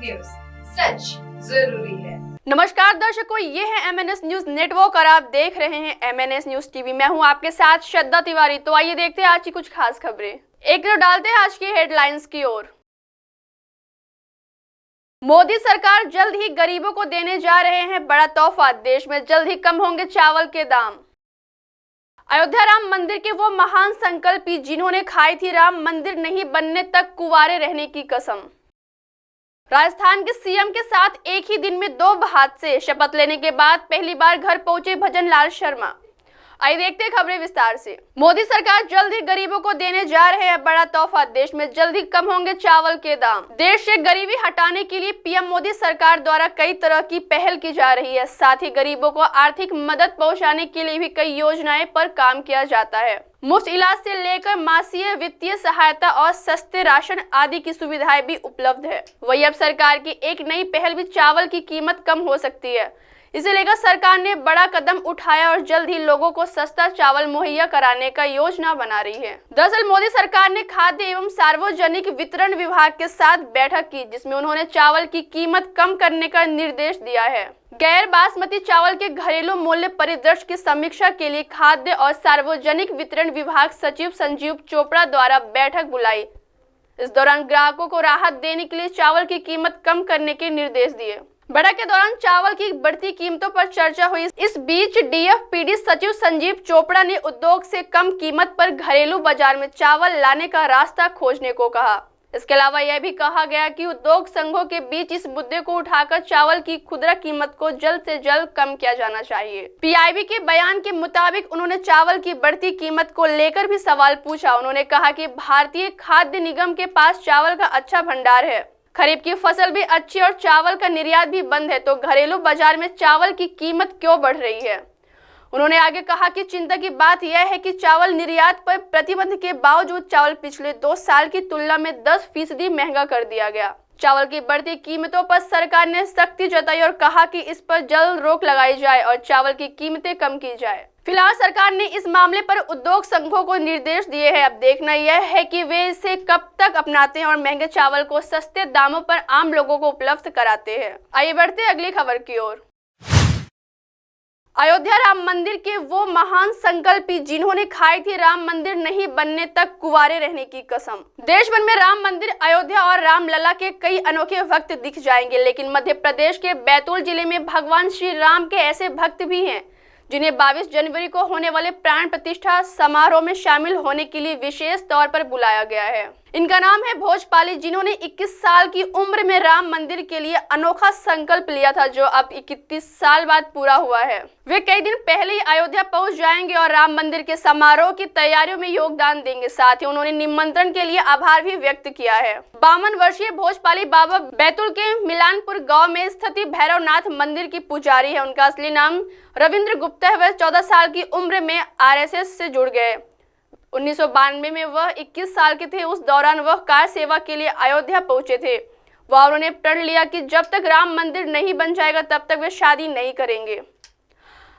News, सच जरूरी है। नमस्कार दर्शकों, ये है MNS न्यूज नेटवर्क और आप देख रहे हैं MNS न्यूज टीवी। मैं हूं आपके साथ श्रद्धा तिवारी। तो आइए देखते हैं आज की कुछ खास खबरें। एक नजर डालते हैं आज की हेडलाइंस की ओर। मोदी सरकार जल्द ही गरीबों को देने जा रहे हैं बड़ा तोहफा, देश में जल्द ही कम होंगे चावल के दाम। अयोध्या राम मंदिर के वो महान संकल्पी जिन्होंने खाई थी राम मंदिर नहीं बनने तक कुंवारे रहने की कसम। राजस्थान के सीएम के साथ एक ही दिन में 2 हादसे, शपथ लेने के बाद पहली बार घर पहुंचे भजन लाल शर्मा। आइए देखते हैं खबरें विस्तार से। मोदी सरकार जल्द ही गरीबों को देने जा रहे हैं बड़ा तोहफा, देश में जल्द ही कम होंगे चावल के दाम। देश से गरीबी हटाने के लिए पीएम मोदी सरकार द्वारा कई तरह की पहल की जा रही है। साथ ही गरीबों को आर्थिक मदद पहुंचाने के लिए भी कई योजनाएं पर काम किया जाता है। मुफ्त इलाज से लेकर मासिक वित्तीय सहायता और सस्ते राशन आदि की सुविधाएं भी उपलब्ध है। वही अब सरकार की एक नई पहल भी चावल की कीमत कम हो सकती है। इसे लेकर सरकार ने बड़ा कदम उठाया और जल्द ही लोगों को सस्ता चावल मुहैया कराने का योजना बना रही है। दरअसल मोदी सरकार ने खाद्य एवं सार्वजनिक वितरण विभाग के साथ बैठक की, जिसमें उन्होंने चावल की कीमत कम करने का निर्देश दिया है। गैर बासमती चावल के घरेलू मूल्य परिदृश्य की समीक्षा के लिए खाद्य और सार्वजनिक वितरण विभाग सचिव संजीव चोपड़ा द्वारा बैठक बुलाई। इस दौरान ग्राहकों को राहत देने के लिए चावल की कीमत कम करने के निर्देश दिए। बैठक के दौरान चावल की बढ़ती कीमतों पर चर्चा हुई। इस बीच DFPD सचिव संजीव चोपड़ा ने उद्योग से कम कीमत पर घरेलू बाजार में चावल लाने का रास्ता खोजने को कहा। इसके अलावा यह भी कहा गया कि उद्योग संघों के बीच इस मुद्दे को उठाकर चावल की खुदरा कीमत को जल्द से जल्द कम किया जाना चाहिए। PIB के बयान के मुताबिक उन्होंने चावल की बढ़ती कीमत को लेकर भी सवाल पूछा। उन्होंने कहा कि भारतीय खाद्य निगम के पास चावल का अच्छा भंडार है, खरीफ की फसल भी अच्छी और चावल का निर्यात भी बंद है, तो घरेलू बाजार में चावल की कीमत क्यों बढ़ रही है। उन्होंने आगे कहा कि चिंता की बात यह है कि चावल निर्यात पर प्रतिबंध के बावजूद चावल पिछले 2 साल की तुलना में 10% महंगा कर दिया गया। चावल की बढ़ती कीमतों पर सरकार ने सख्ती जताई और कहा कि इस पर जल्द रोक लगाई जाए और चावल की कीमतें कम की जाए। फिलहाल सरकार ने इस मामले पर उद्योग संघों को निर्देश दिए हैं। अब देखना यह है कि वे इसे कब तक अपनाते हैं और महंगे चावल को सस्ते दामों पर आम लोगों को उपलब्ध कराते हैं। आइए बढ़ते हैं अगली खबर की ओर। अयोध्या राम मंदिर के वो महान संकल्पी जिन्होंने खाई थी राम मंदिर नहीं बनने तक कुंवारे रहने की कसम। देश भर में राम मंदिर, अयोध्या और रामलला के कई अनोखे भक्त दिख जाएंगे, लेकिन मध्य प्रदेश के बैतूल जिले में भगवान श्री राम के ऐसे भक्त भी हैं जिन्हें 22 जनवरी को होने वाले प्राण प्रतिष्ठा समारोह में शामिल होने के लिए विशेष तौर पर बुलाया गया है। इनका नाम है भोजपाली, जिन्होंने 21 साल की उम्र में राम मंदिर के लिए अनोखा संकल्प लिया था, जो अब 31 साल बाद पूरा हुआ है। वे कई दिन पहले ही अयोध्या पहुंच जाएंगे और राम मंदिर के समारोह की तैयारियों में योगदान देंगे। साथ ही उन्होंने निमंत्रण के लिए आभार भी व्यक्त किया है। 52 वर्षीय भोजपाली बाबा बैतूल के मिलानपुर गाँव में स्थित भैरवनाथ मंदिर की पुजारी है। उनका असली नाम रविंद्र गुप्ता है। वह 14 साल की उम्र में RSS से जुड़ गए। 1992 में वह 21 साल के थे। उस दौरान वह कार सेवा के लिए अयोध्या पहुंचे थे। वह उन्होंने प्रण लिया कि जब तक राम मंदिर नहीं बन जाएगा तब तक वे शादी नहीं करेंगे।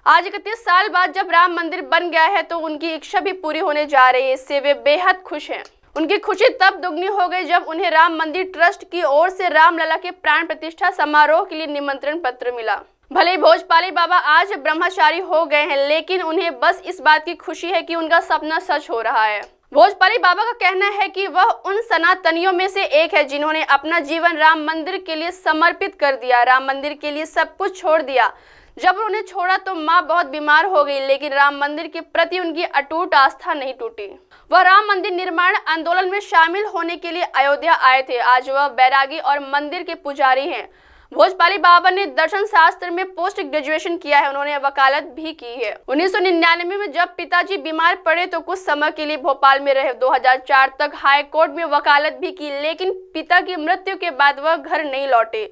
आज 31 साल बाद जब राम मंदिर बन गया है तो उनकी इच्छा भी पूरी होने जा रही है। इससे वे बेहद खुश हैं। उनकी खुशी तब दुगनी हो गई जब उन्हें राम मंदिर ट्रस्ट की ओर से रामलला के प्राण प्रतिष्ठा समारोह के लिए निमंत्रण पत्र मिला। भले ही भोजपाली बाबा आज ब्रह्मचारी हो गए हैं, लेकिन उन्हें बस इस बात की खुशी है कि उनका सपना सच हो रहा है। भोजपाली बाबा का कहना है कि वह उन सनातनियों में से एक है जिन्होंने अपना जीवन राम मंदिर के लिए समर्पित कर दिया, राम मंदिर के लिए सब कुछ छोड़ दिया। जब उन्हें छोड़ा तो माँ बहुत बीमार हो गई, लेकिन राम मंदिर के प्रति उनकी अटूट आस्था नहीं टूटी। वह राम मंदिर निर्माण आंदोलन में शामिल होने के लिए अयोध्या आए थे। आज वह बैरागी और मंदिर के पुजारी हैं। भोजपाली बाबा ने दर्शन शास्त्र में पोस्ट ग्रेजुएशन किया है। उन्होंने वकालत भी की है। 1999 में जब पिताजी बीमार पड़े तो कुछ समय के लिए भोपाल में रहे। 2004 तक हाई कोर्ट में वकालत भी की, लेकिन पिता की मृत्यु के बाद वह घर नहीं लौटे,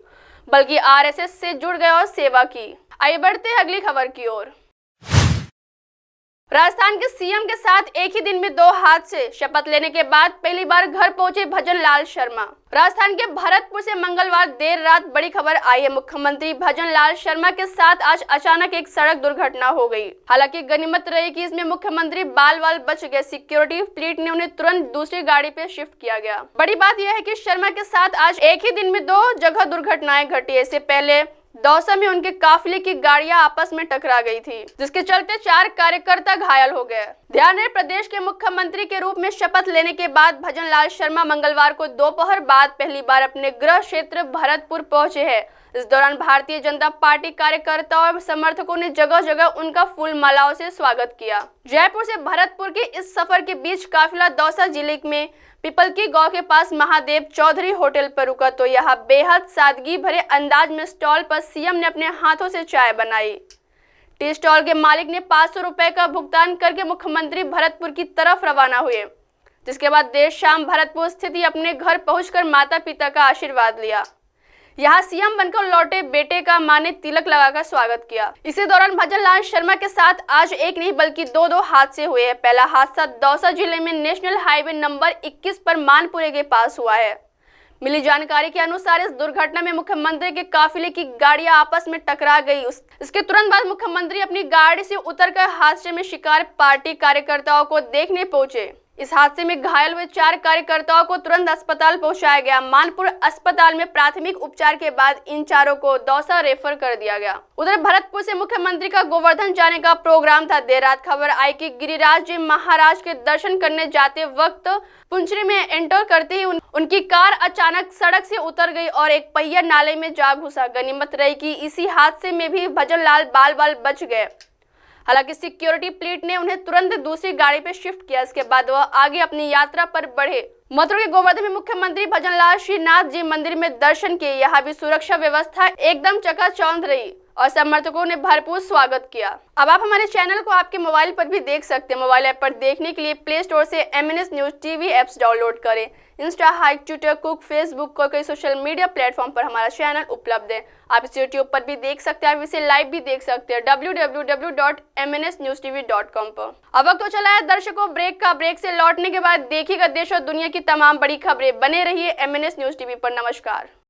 बल्कि RSS से जुड़ गए और सेवा की। आइए बढ़ते हैं अगली खबर की ओर। राजस्थान के सीएम के साथ एक ही दिन में 2 हादसे। शपथ लेने के बाद पहली बार घर पहुंचे भजन लाल शर्मा। राजस्थान के भरतपुर से मंगलवार देर रात बड़ी खबर आई है। मुख्यमंत्री भजन लाल शर्मा के साथ आज अचानक एक सड़क दुर्घटना हो गई। हालांकि गनीमत रही कि इसमें मुख्यमंत्री बाल बच गए। सिक्योरिटी फ्लीट ने उन्हें तुरंत दूसरी गाड़ी पे शिफ्ट किया गया। बड़ी बात यह है कि शर्मा के साथ आज एक ही दिन में 2 जगह दुर्घटनाएं घटी। इससे पहले दौसा में उनके काफिले की गाड़ियां आपस में टकरा गई थी, जिसके चलते 4 कार्यकर्ता घायल हो गए। ध्यान रहे, प्रदेश के मुख्यमंत्री के रूप में शपथ लेने के बाद भजन लाल शर्मा मंगलवार को दोपहर बाद पहली बार अपने गृह क्षेत्र भरतपुर पहुंचे हैं। इस दौरान भारतीय जनता पार्टी कार्यकर्ताओं और समर्थकों ने जगह जगह उनका फूल मालाओं से स्वागत किया। जयपुर से भरतपुर के इस सफर के बीच काफिला दौसा जिले में पिपलकी गांव के पास महादेव चौधरी होटल पर रुका, तो यहाँ बेहद सादगी भरे अंदाज में स्टॉल पर सीएम ने अपने हाथों से चाय बनाई। टी स्टॉल के मालिक ने 500 रुपए का भुगतान करके मुख्यमंत्री भरतपुर की तरफ रवाना हुए, जिसके बाद देर शाम भरतपुर स्थित अपने घर पहुंचकर माता पिता का आशीर्वाद लिया। यहाँ सीएम बनकर लौटे बेटे का मां ने तिलक लगाकर स्वागत किया। इसी दौरान भजन लाल शर्मा के साथ आज एक नहीं बल्कि 2 हादसे हुए हैं। पहला हादसा दौसा जिले में नेशनल हाईवे नंबर 21 पर मानपुरे के पास हुआ है। मिली जानकारी के अनुसार इस दुर्घटना में मुख्यमंत्री के काफिले की गाड़ियां आपस में टकरा गई। इसके तुरंत बाद मुख्यमंत्री अपनी गाड़ी से उतरकर हादसे में शिकार पार्टी कार्यकर्ताओं को देखने पहुंचे। इस हादसे में घायल हुए 4 कार्यकर्ताओं को तुरंत अस्पताल पहुंचाया गया। मानपुर अस्पताल में प्राथमिक उपचार के बाद इन 4 को दौसा रेफर कर दिया गया। उधर भरतपुर से मुख्यमंत्री का गोवर्धन जाने का प्रोग्राम था। देर रात खबर आई कि गिरिराज जी महाराज के दर्शन करने जाते वक्त पुंचरी में एंटर करते ही उनकी कार अचानक सड़क से उतर गई और एक पहिया नाले में जा घुसा। गनीमत रही कि इसी हादसे में भी भजन लाल बाल बच गए। हालांकि सिक्योरिटी फ्लीट ने उन्हें तुरंत दूसरी गाड़ी पे शिफ्ट किया। इसके बाद वह आगे अपनी यात्रा पर बढ़े। मथुरा के गोवर्धन में मुख्यमंत्री भजन लाल श्रीनाथ जी मंदिर में दर्शन किए। यहाँ भी सुरक्षा व्यवस्था एकदम चकाचौंध रही और समर्थकों ने भरपूर स्वागत किया। अब आप हमारे चैनल को आपके मोबाइल पर भी देख सकते हैं। मोबाइल ऐप पर देखने के लिए प्ले स्टोर से MNS news TV apps download करें। इंस्टा, हाइक, ट्विटर, कुक, फेसबुक और कई सोशल मीडिया प्लेटफॉर्म पर हमारा चैनल उपलब्ध है। आप इसे यूट्यूब पर भी देख सकते हैं। आप इसे लाइव भी देख सकते हैं www.mnsnewstv.com पर। अब वक्त तो चला है दर्शकों ब्रेक का। ब्रेक से लौटने के बाद देखिएगा देश और दुनिया की तमाम बड़ी खबरें। बने रहिए MNS न्यूज TV पर। नमस्कार।